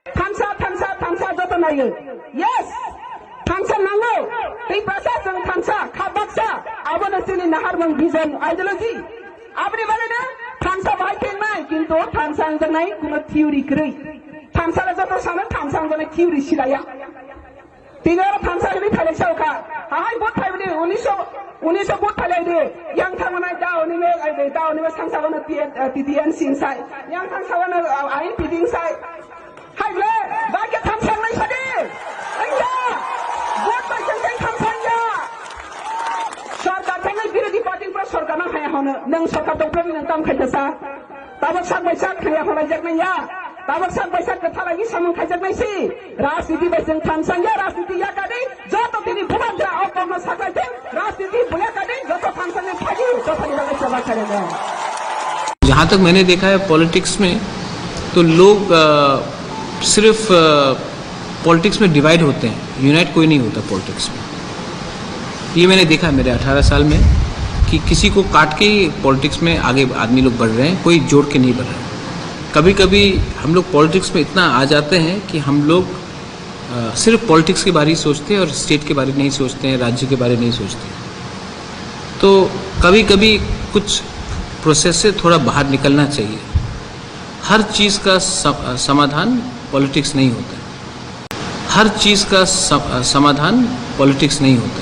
थामसा जत नायो यस थामसा नांगौ दै बासा जों थामसा खाबाक्सा आबो नोंसोरनि नाहारमोन भिजन आइडियोलॉजी आपनि बारेनो थामसा बाहाय फेंनाय किन्तु थामसा जोंनाय कुनो थियोरी गरै थामसा जत सानो थामसा जोंनाय थियोरी सिलाया तिगार थामसा नि थालेक्साव का हाय बत थाइबनि 1900 बत थालायदो yang थांनाय दावनि मे आइ दावनि मे सांसागोनो टिटिएन सिंसाय yang थांसागोनो आइन पिदिंसाय हायले बाके थामसांनाय सादे आइया बत बायसां थामसांया सरकार थांनाय बिरोधी पार्टीफ्रा सरकारना हाया होनो नों सरकार दंफ्रानि नों ताम खायथासा ताबो सागबायसा खाया होनाय जागनाया ताबो सागबायसा कथालागि सामं खायजागनायसि राजनीति बायजों थामसांया राजनीति या कादे जत तिनि बुबानजा अकम सागलायते राजनीति बुया कादे जत थामसांनि फागि जतनि लगे चला करेगा। जहाँ तक मैंने देखा है पॉलिटिक्स में तो लोग सिर्फ पॉलिटिक्स में डिवाइड होते हैं, यूनाइट कोई नहीं होता पॉलिटिक्स में। ये मैंने देखा है मेरे 18 साल में कि किसी को काट के ही पॉलिटिक्स में आगे आदमी लोग बढ़ रहे हैं, कोई जोड़ के नहीं बढ़ रहे हैं। कभी कभी हम लोग पॉलिटिक्स में इतना आ जाते हैं कि हम लोग सिर्फ पॉलिटिक्स के बारे ही सोचते हैं और स्टेट के बारे में नहीं सोचते हैं, राज्य के बारे में नहीं सोचते हैं। तो कभी कभी कुछ प्रोसेस से थोड़ा बाहर निकलना चाहिए। हर चीज़ का समाधान पॉलिटिक्स नहीं होता। हर चीज़ का समाधान पॉलिटिक्स नहीं होता।